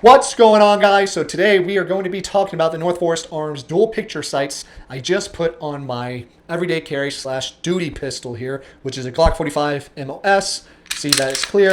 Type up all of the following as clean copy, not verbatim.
What's going on, guys? So today we are going to be talking about the North Forest Arms dual picture sights I just put on my everyday carry slash duty pistol here, which is a Glock 45 MOS. See that it's clear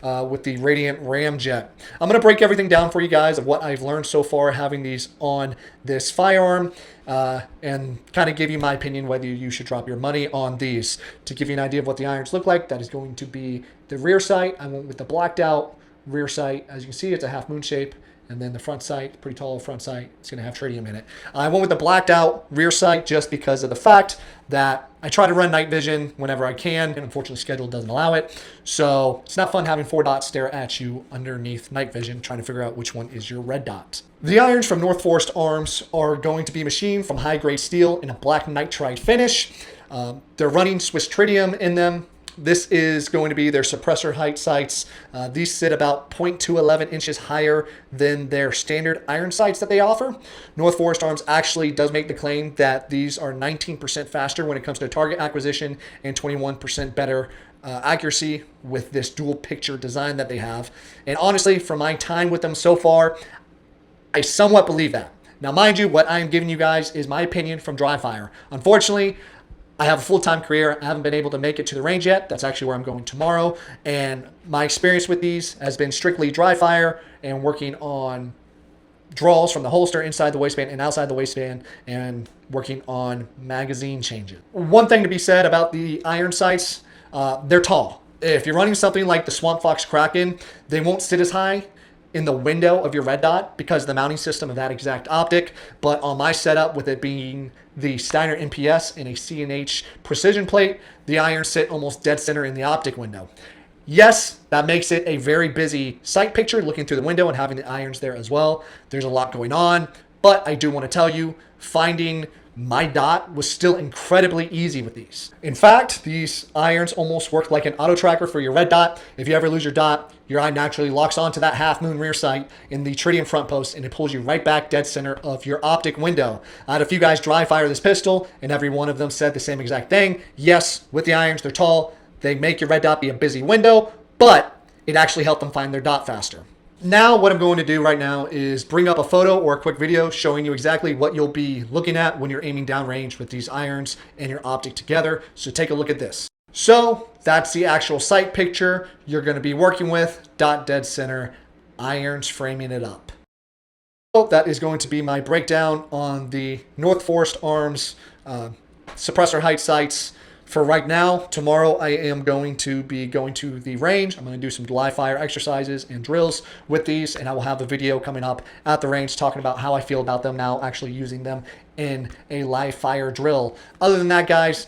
with the Radiant Ramjet. I'm going to break everything down for you guys of what I've learned so far having these on this firearm and kind of give you my opinion whether you should drop your money on these. To give you an idea of what the irons look like, that is going to be the rear sight. I went with the blacked out rear sight. As you can see, it's a half moon shape, and then the front sight, pretty tall front sight, it's going to have tritium in it. I went with the blacked out rear sight just because of the fact that I try to run night vision whenever I can, and unfortunately schedule doesn't allow it. So it's not fun having 4 dots stare at you underneath night vision trying to figure out which one is your red dot. The irons from North Forest Arms are going to be machined from high grade steel in a black nitride finish. They're running Swiss Tritium in them. This is going to be their suppressor height sights. These sit about 0.211 inches higher than their standard iron sights that they offer. North Forest Arms actually does make the claim that these are 19% faster when it comes to target acquisition and 21% better accuracy with this dual picture design that they have. And honestly, from my time with them so far, I somewhat believe that. Now, mind you, what I am giving you guys is my opinion from dry fire. Unfortunately, I have a full-time career. I haven't been able to make it to the range yet. That's actually where I'm going tomorrow. And my experience with these has been strictly dry fire and working on draws from the holster inside the waistband and outside the waistband and working on magazine changes. One thing to be said about the iron sights, they're tall. If you're running something like the Swamp Fox Kraken, they won't sit as high in the window of your red dot because of the mounting system of that exact optic. But on my setup, with it being the Steiner NPS and a C&H precision plate, the irons sit almost dead center in the optic window. Yes, that makes it a very busy sight picture looking through the window and having the irons there as well. There's a lot going on, but I do want to tell you, finding my dot was still incredibly easy with these. In fact, these irons almost work like an auto tracker for your red dot. If you ever lose your dot, your eye naturally locks onto that half moon rear sight in the tritium front post, and it pulls you right back dead center of your optic window. I had a few guys dry fire this pistol, and every one of them said the same exact thing. Yes, with the irons, they're tall. They make your red dot be a busy window, but it actually helped them find their dot faster. Now what I'm going to do right now is bring up a photo or a quick video showing you exactly what you'll be looking at when you're aiming downrange with these irons and your optic together. So take a look at this. So that's the actual sight picture you're going to be working with, dot dead center, irons framing it up. So that is going to be my breakdown on the North Forest Arms suppressor height sights. For right now, tomorrow I am going to be going to the range. I'm going to do some live fire exercises and drills with these, and I will have a video coming up at the range talking about how I feel about them now, actually using them in a live fire drill. Other than that, guys,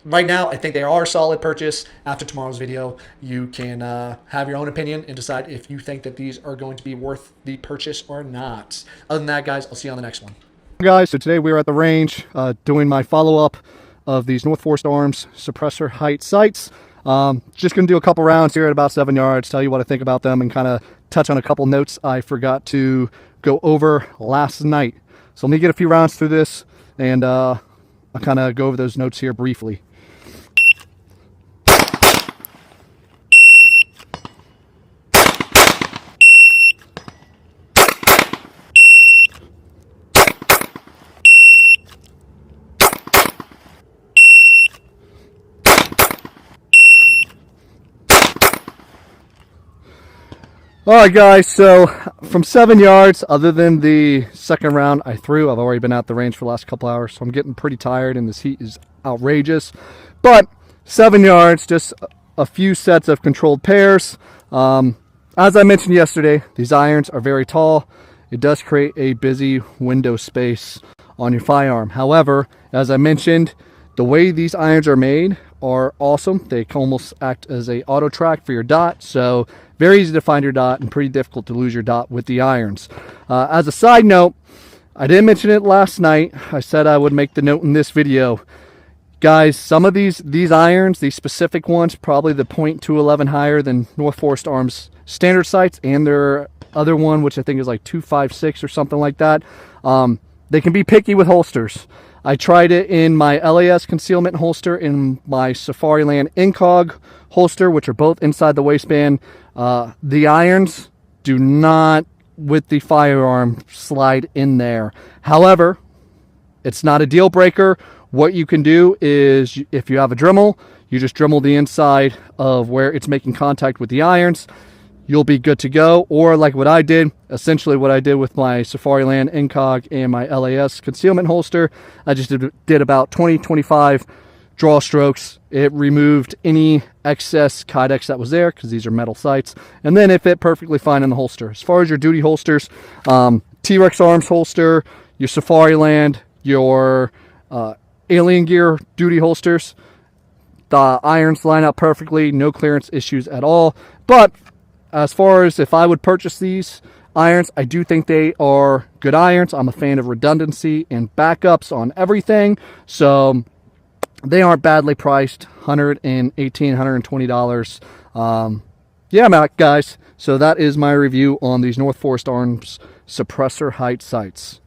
right now I think they are a solid purchase. After tomorrow's video, you can have your own opinion and decide if you think that these are going to be worth the purchase or not. Other than that, guys, I'll see you on the next one. Guys, so today we are at the range doing my follow-up of these North Forest Arms suppressor height sights. Just gonna do a couple rounds here at about 7 yards, tell you what I think about them, and kind of touch on a couple notes I forgot to go over last night. So let me get a few rounds through this, and I'll kind of go over those notes here briefly. Alright guys, so from 7 yards, other than the second round I threw, I've already been out the range for the last couple hours, so I'm getting pretty tired and this heat is outrageous. But 7 yards, just a few sets of controlled pairs. As I mentioned yesterday, these irons are very tall. It does create a busy window space on your firearm. However, as I mentioned, the way these irons are made are awesome. They can almost act as a auto track for your dot, so very easy to find your dot and pretty difficult to lose your dot with the irons. As a side note, I didn't mention it last night. I said I would make the note in this video. Guys, some of these irons, these specific ones, probably the 0.211 higher than North Forest Arms standard sights, and their other one, which I think is like 256 or something like that. They can be picky with holsters. I tried it in my LAS concealment holster, in my Safariland Incog holster, which are both inside the waistband. The irons do not with the firearm slide in there. However, it's not a deal breaker. What you can do is, if you have a Dremel, you just Dremel the inside of where it's making contact with the irons. You'll be good to go. Or like what I did, essentially what I did with my Safariland Incog and my LAS concealment holster, I just did about 20-25 draw strokes. It removed any excess Kydex that was there, because these are metal sights, and then it fit perfectly fine in the holster. As far as your duty holsters, T-Rex Arms holster, your Safariland, your Alien Gear duty holsters, the irons line up perfectly, no clearance issues at all. But as far as if I would purchase these irons, I do think they are good irons. I'm a fan of redundancy and backups on everything, so they aren't badly priced. $118, $120. Yeah, Matt, guys. So that is my review on these North Forest Arms suppressor height sights.